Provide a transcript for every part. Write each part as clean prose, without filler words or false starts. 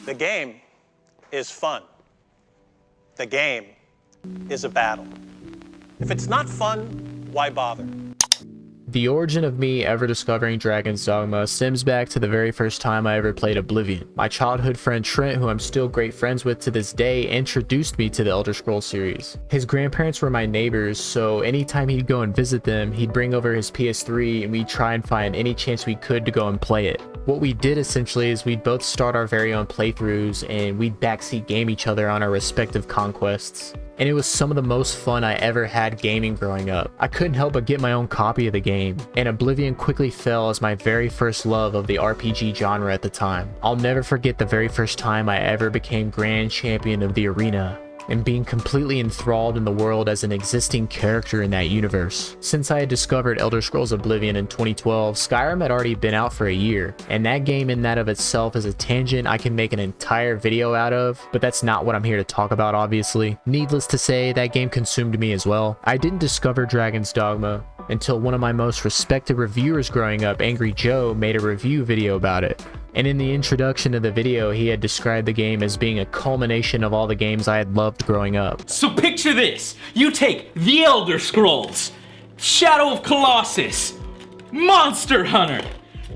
The game is fun. The game is a battle. If it's not fun, why bother? The origin of me ever discovering Dragon's Dogma stems back to the very first time I ever played Oblivion. My childhood friend Trent, who I'm still great friends with to this day, introduced me to the Elder Scrolls series. His grandparents were my neighbors, so anytime he'd go and visit them, he'd bring over his PS3 and we'd try and find any chance we could to go and play it. What we did essentially is we'd both start our very own playthroughs and we'd backseat game each other on our respective conquests. And it was some of the most fun I ever had gaming growing up. I couldn't help but get my own copy of the game, and Oblivion quickly fell as my very first love of the RPG genre at the time. I'll never forget the very first time I ever became Grand Champion of the arena, and being completely enthralled in the world as an existing character in that universe. Since I had discovered Elder Scrolls Oblivion in 2012, Skyrim had already been out for a year, and that game in that of itself is a tangent I can make an entire video out of, but that's not what I'm here to talk about, obviously. Needless to say, that game consumed me as well. I didn't discover Dragon's Dogma until one of my most respected reviewers growing up, Angry Joe, made a review video about it. And in the introduction of the video, he had described the game as being a culmination of all the games I had loved growing up. So picture this. You take The Elder Scrolls, Shadow of Colossus, Monster Hunter,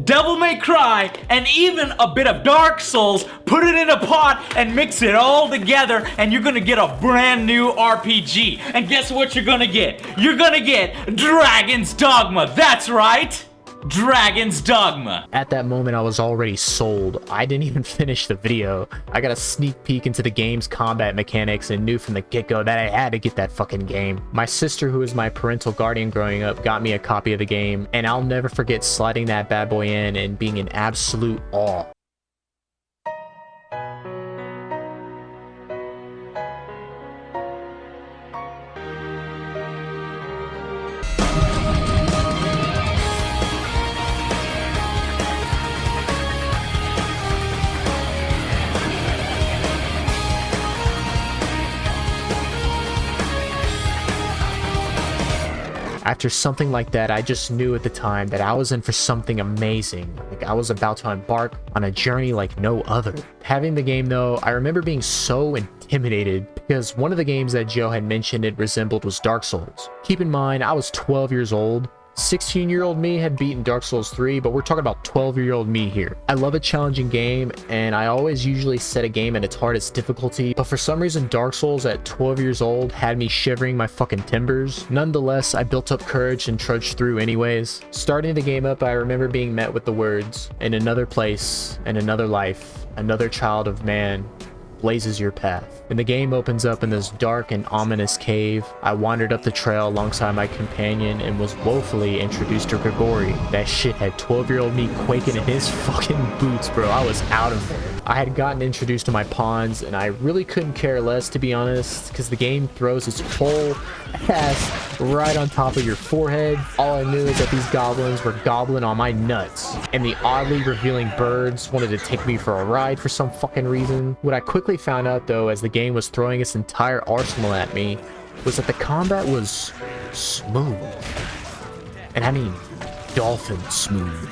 Devil May Cry, and even a bit of Dark Souls, put it in a pot and mix it all together, and you're gonna get a brand new RPG. And guess what you're gonna get? You're gonna get Dragon's Dogma. That's right. Dragon's Dogma. At that moment, I was already sold. I didn't even finish the video. I got a sneak peek into the game's combat mechanics and knew from the get-go that I had to get that fucking game. My sister, who was my parental guardian growing up, got me a copy of the game, and I'll never forget sliding that bad boy in and being in absolute awe. After something like that, I just knew at the time that I was in for something amazing. Like, I was about to embark on a journey like no other. Having the game though, I remember being so intimidated because one of the games that Joe had mentioned it resembled was Dark Souls. Keep in mind, I was 12 years old. 16-year-old me had beaten Dark Souls 3, but we're talking about 12-year-old me here. I love a challenging game, and I always usually set a game at its hardest difficulty, but for some reason Dark Souls at 12 years old had me shivering my fucking timbers. Nonetheless, I built up courage and trudged through anyways. Starting the game up, I remember being met with the words, "In another place, in another life, another child of man blazes your path." And the game opens up in this dark and ominous cave. I wandered up the trail alongside my companion and was woefully introduced to Grigori. That shit had 12-year-old me quaking in his fucking boots, bro. I was out of there. I had gotten introduced to my pawns, and I really couldn't care less, to be honest, because the game throws its whole ass right on top of your forehead. All I knew is that these goblins were gobbling on my nuts, and the oddly revealing birds wanted to take me for a ride for some fucking reason. What I quickly found out, though, as the game was throwing its entire arsenal at me, was that the combat was smooth. And I mean, dolphin smooth.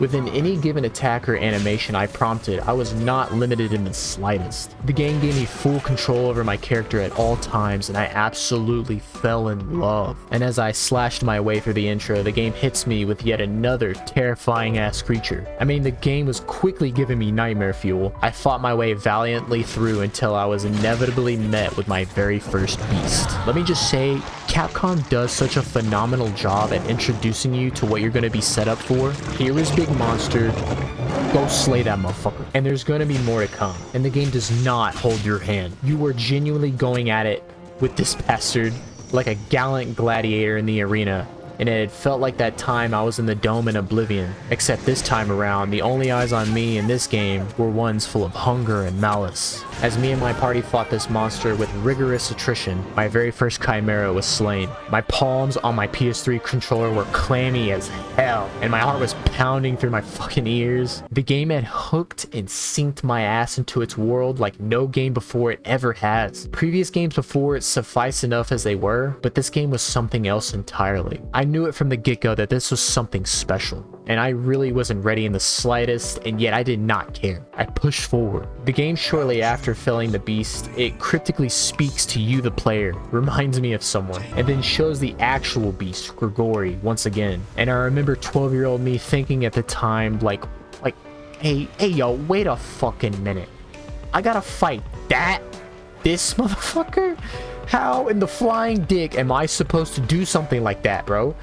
Within any given attack or animation I prompted, I was not limited in the slightest. The game gave me full control over my character at all times, and I absolutely fell in love. And as I slashed my way through the intro, the game hits me with yet another terrifying ass creature. I mean, the game was quickly giving me nightmare fuel. I fought my way valiantly through until I was inevitably met with my very first beast. Let me just say, Capcom does such a phenomenal job at introducing you to what you're going to be set up for. Here is Big Monster. Go slay that motherfucker. And there's going to be more to come. And the game does not hold your hand. You are genuinely going at it with this bastard like a gallant gladiator in the arena. and it had felt like that time I was in the dome in Oblivion. Except this time around, the only eyes on me in this game were ones full of hunger and malice. As me and my party fought this monster with rigorous attrition, my very first chimera was slain. My palms on my PS3 controller were clammy as hell, and my heart was pounding through my fucking ears. The game had hooked and synced my ass into its world like no game before it ever has. Previous games before it suffice enough as they were, but this game was something else entirely. I knew it from the get-go that this was something special, and I really wasn't ready in the slightest, and yet I did not care. I pushed forward. The game shortly after felling the beast, it cryptically speaks to you, the player, reminds me of someone, and then shows the actual beast, Grigori, once again. And I remember 12-year-old me thinking at the time, like, hey yo, wait a fucking minute. I gotta fight this motherfucker? How in the flying dick am I supposed to do something like that, bro?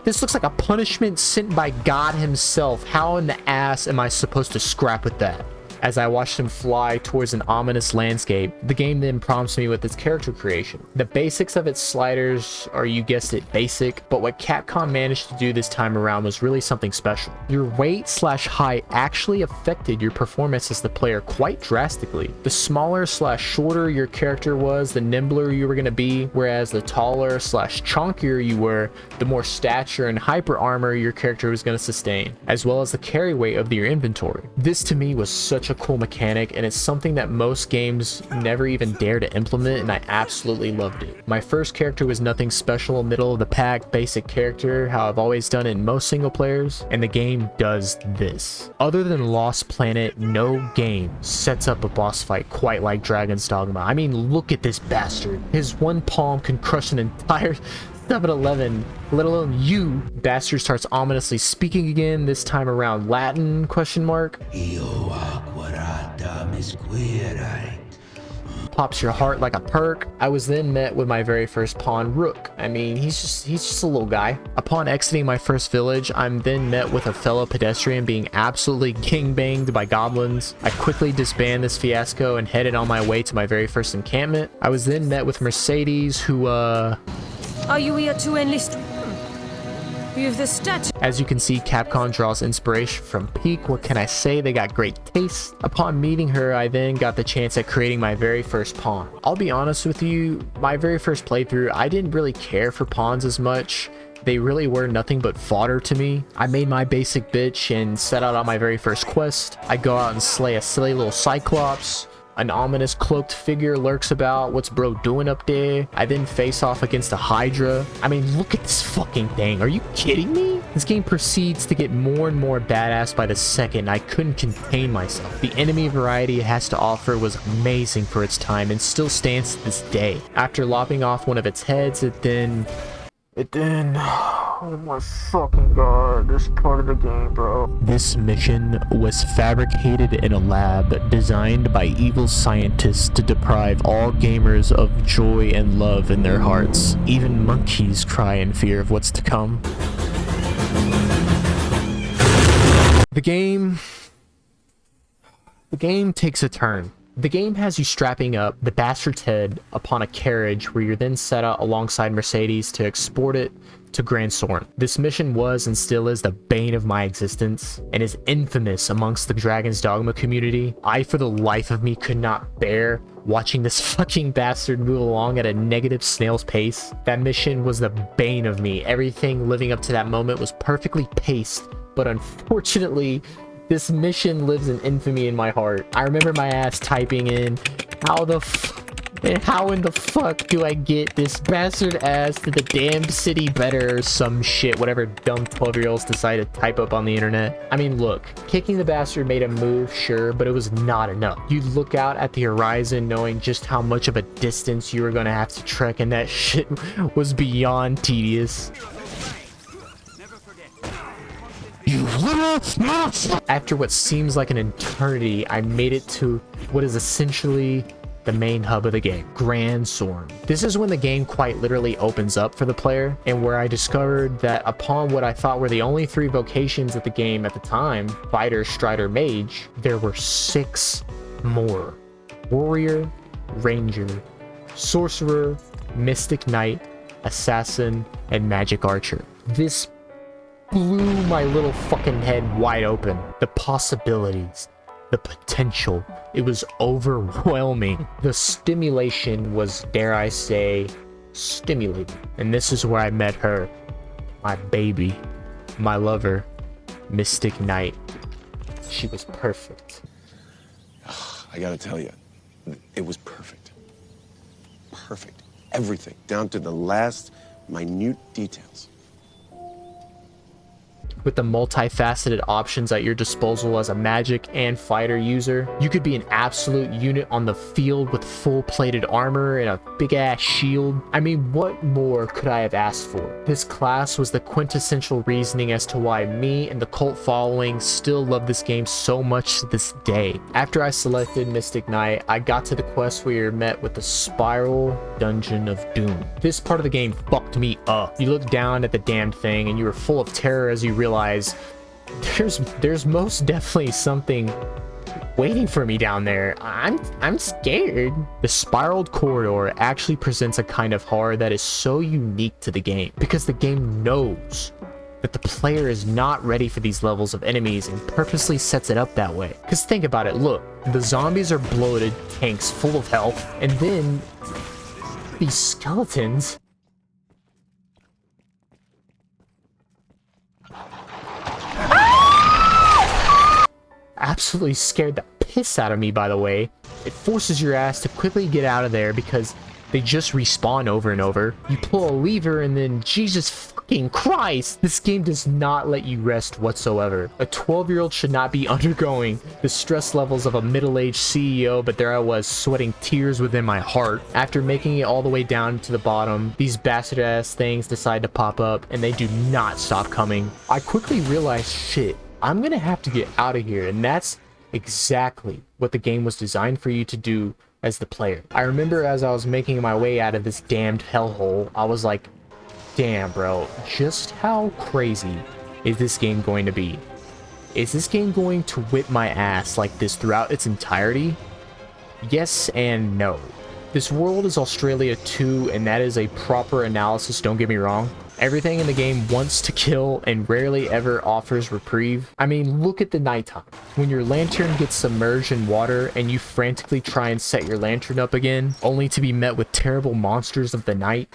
This looks like a punishment sent by God himself. How in the ass am I supposed to scrap with that? As I watched him fly towards an ominous landscape, the game then prompts me with its character creation. The basics of its sliders are, you guessed it, basic, but what Capcom managed to do this time around was really something special. Your weight/height actually affected your performance as the player quite drastically. The smaller/shorter your character was, the nimbler you were going to be, whereas the taller/chunkier you were, the more stature and hyper armor your character was going to sustain, as well as the carry weight of your inventory. This to me was such a cool mechanic, and it's something that most games never even dare to implement, and I absolutely loved it. My first character was nothing special, middle of the pack, basic character, how I've always done it in most single players, and the game does this. Other than Lost Planet, no game sets up a boss fight quite like Dragon's Dogma. I mean, look at this bastard. His one palm can crush an entire 7-Eleven, let alone you. Bastard starts ominously speaking again, this time around Latin, question mark. Pops your heart like a perk. I was then met with my very first pawn, Rook. I mean, he's just a little guy. Upon exiting my first village, I'm then met with a fellow pedestrian being absolutely gangbanged by goblins. I quickly disband this fiasco and headed on my way to my very first encampment. I was then met with Mercedes, who Are you here to enlist? You've the statue. As you can see, Capcom draws inspiration from Peak. What can I say? They got great taste. Upon meeting her, I then got the chance at creating my very first pawn. I'll be honest with you, my very first playthrough, I didn't really care for pawns as much. They really were nothing but fodder to me. I made my basic bitch and set out on my very first quest. I go out and slay a silly little cyclops. An ominous cloaked figure lurks about. What's bro doing up there? I then face off against a Hydra. I mean, look at this fucking thing. Are you kidding me? This game proceeds to get more and more badass by the second. I couldn't contain myself. The enemy variety it has to offer was amazing for its time and still stands to this day. After lopping off one of its heads, it then, oh my fucking god, this part of the game, bro. This mission was fabricated in a lab designed by evil scientists to deprive all gamers of joy and love in their hearts. Even monkeys cry in fear of what's to come. The game takes a turn. The game has you strapping up the bastard's head upon a carriage where you're then set out alongside Mercedes to export it to Grand Sorn. This mission was and still is the bane of my existence and is infamous amongst the Dragon's Dogma community. I, for the life of me, could not bear watching this fucking bastard move along at a negative snail's pace. That mission was the bane of me. Everything living up to that moment was perfectly paced, but unfortunately, this mission lives in infamy in my heart. I remember my ass typing in, how in the fuck do I get this bastard ass to the damned city better or some shit, whatever dumb 12-year-olds decide to type up on the internet. I mean, look, kicking the bastard made a move, sure, but it was not enough. You'd look out at the horizon knowing just how much of a distance you were gonna have to trek, and that shit was beyond tedious. You little monster! After what seems like an eternity, I made it to what is essentially the main hub of the game, Grand Sorn. This is when the game quite literally opens up for the player, and where I discovered that upon what I thought were the only 3 vocations at the game at the time, Fighter, Strider, Mage, there were 6 more. Warrior, Ranger, Sorcerer, Mystic Knight, Assassin, and Magic Archer. This blew my little fucking head wide open. The possibilities, the potential, it was overwhelming. The stimulation was, dare I say, stimulating. And this is where I met her, my baby, my lover, Mystic Knight. She was perfect. I gotta tell you, it was perfect. Perfect. Everything, down to the last minute details. With the multifaceted options at your disposal as a magic and fighter user, you could be an absolute unit on the field with full plated armor and a big ass shield. I mean, what more could I have asked for? This class was the quintessential reasoning as to why me and the cult following still love this game so much to this day. After I selected Mystic Knight, I got to the quest where you're met with the Spiral Dungeon of Doom. This part of the game fucked me up. You look down at the damned thing and you were full of terror as you realize there's most definitely something waiting for me down there. I'm scared. The spiraled corridor actually presents a kind of horror that is so unique to the game because the game knows that the player is not ready for these levels of enemies and purposely sets it up that way. Because think about it, look, the zombies are bloated tanks full of health, and then these skeletons absolutely scared the piss out of me, by the way. It forces your ass to quickly get out of there because they just respawn over and over. You pull a lever and then, Jesus fucking Christ, this game does not let you rest whatsoever. A 12-year-old should not be undergoing the stress levels of a middle-aged CEO, but there I was, sweating tears within my heart. After making it all the way down to the bottom, these bastard-ass things decide to pop up, and they do not stop coming. I quickly realized, shit, I'm gonna have to get out of here, and that's exactly what the game was designed for you to do as the player. I remember as I was making my way out of this damned hellhole, I was like, damn bro, just how crazy is this game going to be? Is this game going to whip my ass like this throughout its entirety? Yes and no. This world is Australia 2, and that is a proper analysis, don't get me wrong. Everything in the game wants to kill and rarely ever offers reprieve. I mean, look at the nighttime. When your lantern gets submerged in water and you frantically try and set your lantern up again, only to be met with terrible monsters of the night.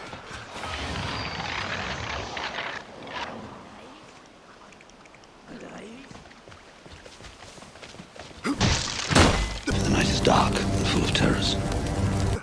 The night is dark and full of terrors.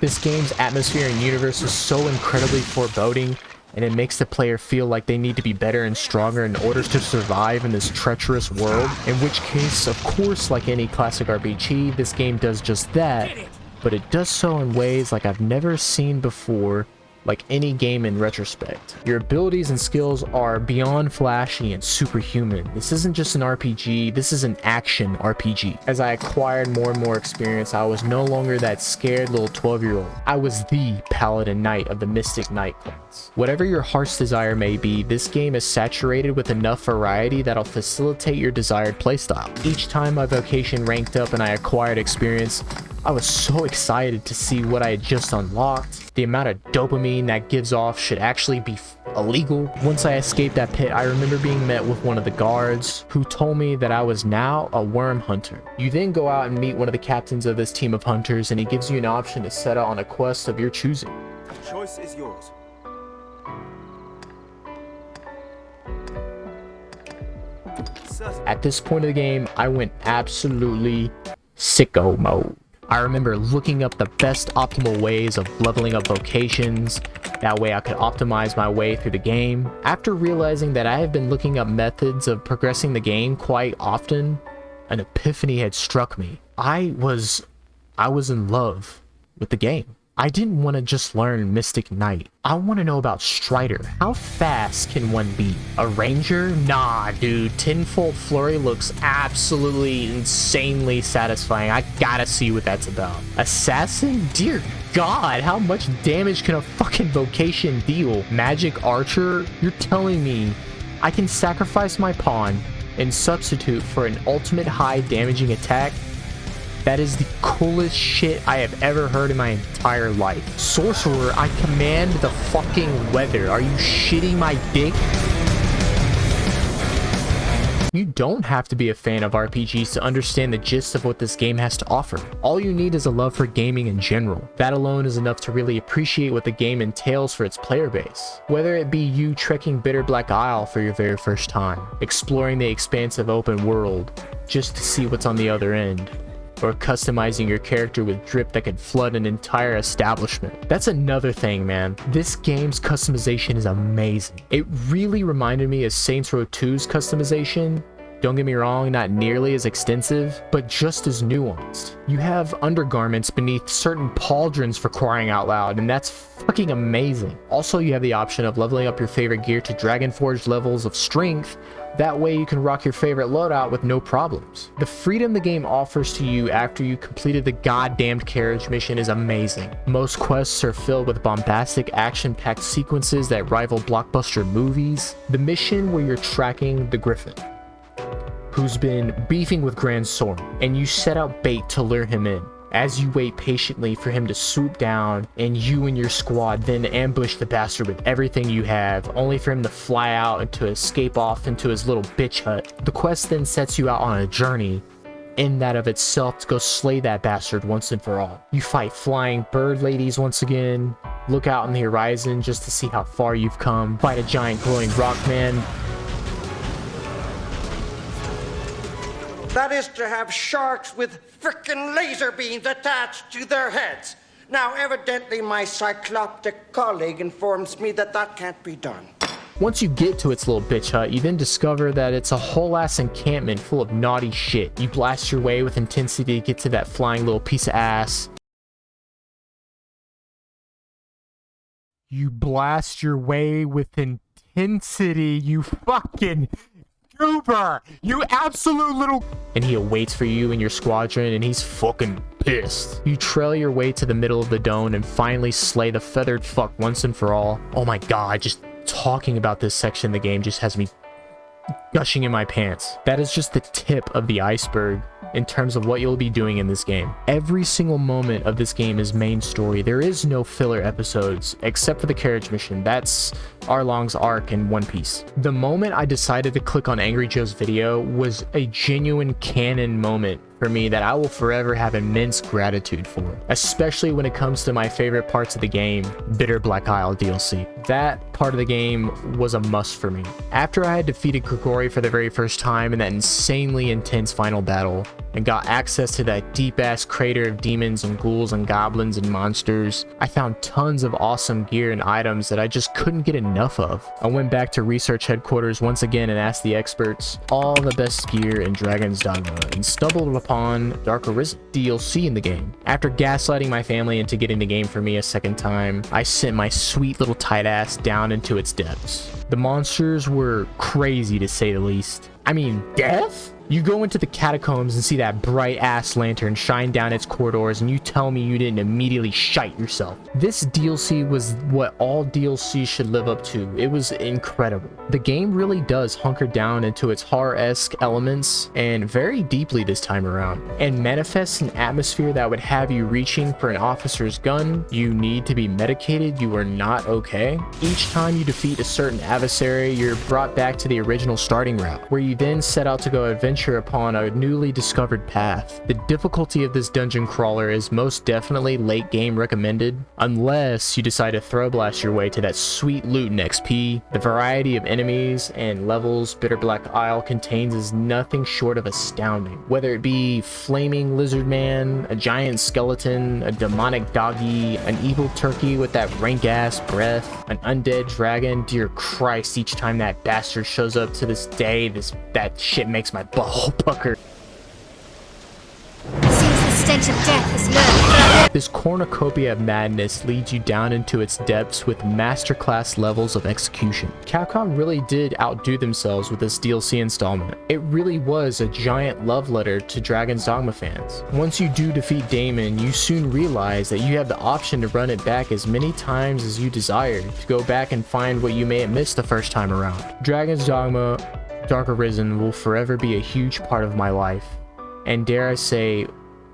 This game's atmosphere and universe is so incredibly foreboding, and it makes the player feel like they need to be better and stronger in order to survive in this treacherous world, in which case, of course, like any classic RPG, this game does just that, but it does so in ways like I've never seen before, like any game in retrospect. Your abilities and skills are beyond flashy and superhuman. This isn't just an RPG, this is an action RPG. As I acquired more and more experience, I was no longer that scared little 12-year-old. I was the Paladin Knight of the Mystic Knight class. Whatever your heart's desire may be, this game is saturated with enough variety that'll facilitate your desired playstyle. Each time my vocation ranked up and I acquired experience, I was so excited to see what I had just unlocked. The amount of dopamine that gives off should actually be illegal. Once I escaped that pit, I remember being met with one of the guards who told me that I was now a worm hunter. You then go out and meet one of the captains of this team of hunters, and he gives you an option to set out on a quest of your choosing. The choice is yours. At this point of the game, I went absolutely sicko mode. I remember looking up the best optimal ways of leveling up vocations. That way I could optimize my way through the game. After realizing that I have been looking up methods of progressing the game quite often, an epiphany had struck me. I was in love with the game. I didn't want to just learn Mystic Knight. I want to know about Strider. How fast can one be? A ranger? Nah, dude. Tenfold Flurry looks absolutely insanely satisfying. I gotta see what that's about. Assassin? Dear God, how much damage can a fucking vocation deal? Magic Archer? You're telling me I can sacrifice my pawn and substitute for an ultimate high damaging attack? That is the coolest shit I have ever heard in my entire life. Sorcerer, I command the fucking weather. Are you shitting my dick? You don't have to be a fan of RPGs to understand the gist of what this game has to offer. All you need is a love for gaming in general. That alone is enough to really appreciate what the game entails for its player base. Whether it be you trekking Bitterblack Isle for your very first time, exploring the expansive open world just to see what's on the other end, or customizing your character with drip that could flood an entire establishment. That's another thing, man. This game's customization is amazing. It really reminded me of Saints Row 2's customization. Don't get me wrong, not nearly as extensive, but just as nuanced. You have undergarments beneath certain pauldrons for crying out loud, and that's fucking amazing. Also, you have the option of leveling up your favorite gear to Dragonforged levels of strength. That way you can rock your favorite loadout with no problems. The freedom the game offers to you after you completed the goddamned carriage mission is amazing. Most quests are filled with bombastic action-packed sequences that rival blockbuster movies. The mission where you're tracking the Griffin, who's been beefing with Grand Soren, and you set out bait to lure him in. As you wait patiently for him to swoop down, and you and your squad then ambush the bastard with everything you have, only for him to fly out and to escape off into his little bitch hut. The quest then sets you out on a journey in that of itself to go slay that bastard once and for all. You fight flying bird ladies once again, look out on the horizon just to see how far you've come, fight a giant glowing rock man. That is to have sharks with frickin' laser beams attached to their heads. Now, evidently, my cycloptic colleague informs me that that can't be done. Once you get to its little bitch hut, you then discover that it's a whole ass encampment full of naughty shit. You blast your way with intensity to get to that flying little piece of ass. You blast your way with intensity, you fucking goober! You absolute little... And he awaits for you and your squadron, and he's fucking pissed. You trail your way to the middle of the dome and finally slay the feathered fuck once and for all. Oh my god, just talking about this section of the game just has me gushing in my pants. That is just the tip of the iceberg in terms of what you'll be doing in this game. Every single moment of this game is main story. There is no filler episodes except for the carriage mission. That's Arlong's arc in One Piece. The moment I decided to click on Angry Joe's video was a genuine canon moment for me that I will forever have immense gratitude for, especially when it comes to my favorite parts of the game, Bitterblack Isle DLC. That part of the game was a must for me. After I had defeated Grigori for the very first time in that insanely intense final battle, and got access to that deep-ass crater of demons and ghouls and goblins and monsters, I found tons of awesome gear and items that I just couldn't get enough of. I went back to research headquarters once again and asked the experts all the best gear in Dragon's Dogma, and stumbled upon Dark Arisen DLC in the game. After gaslighting my family into getting the game for me a second time, I sent my sweet little tight ass down into its depths. The monsters were crazy to say the least. I mean, death? You go into the catacombs and see that bright ass lantern shine down its corridors, and you tell me you didn't immediately shite yourself. This DLC was what all DLCs should live up to. It was incredible. The game really does hunker down into its horror-esque elements, and very deeply this time around, and manifests an atmosphere that would have you reaching for an officer's gun. You need to be medicated. You are not okay. Each time you defeat a certain adversary, you're brought back to the original starting route, where you then set out to go adventure upon a newly discovered path. The difficulty of this dungeon crawler is most definitely late game recommended, unless you decide to throw blast your way to that sweet loot and XP. The variety of enemies and levels Bitterblack Isle contains is nothing short of astounding. Whether it be flaming lizard man, a giant skeleton, a demonic doggy, an evil turkey with that rank ass breath, an undead dragon, dear Christ, each time that bastard shows up to this day, that shit makes my butthole pucker. Seems the stench of death has lurked. This cornucopia of madness leads you down into its depths with masterclass levels of execution. Capcom really did outdo themselves with this DLC installment. It really was a giant love letter to Dragon's Dogma fans. Once you do defeat Daemon, you soon realize that you have the option to run it back as many times as you desire to go back and find what you may have missed the first time around. Dragon's Dogma Dark Arisen will forever be a huge part of my life, and dare I say,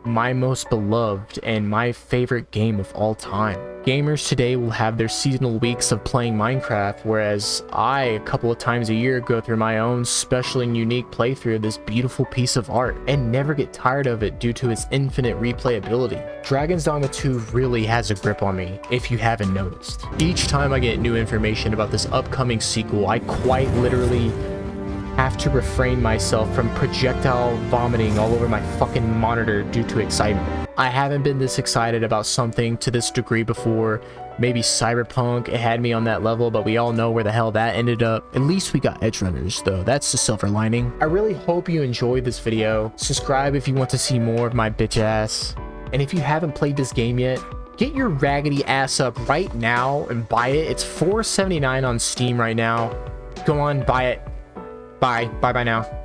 my most beloved and my favorite game of all time. Gamers today will have their seasonal weeks of playing Minecraft, whereas I, a couple of times a year, go through my own special and unique playthrough of this beautiful piece of art and never get tired of it due to its infinite replayability. Dragon's Dogma 2 really has a grip on me, if you haven't noticed. Each time I get new information about this upcoming sequel, I quite literally have to refrain myself from projectile vomiting all over my fucking monitor due to excitement. I haven't been this excited about something to this degree before. Maybe Cyberpunk, it had me on that level, but we all know where the hell that ended up. At least we got edge runners though, that's the silver lining. I really hope you enjoyed this video. Subscribe if you want to see more of my bitch ass. And if you haven't played this game yet, get your raggedy ass up right now and buy it. It's $4.79 on Steam right now. Go on, buy it. Bye now.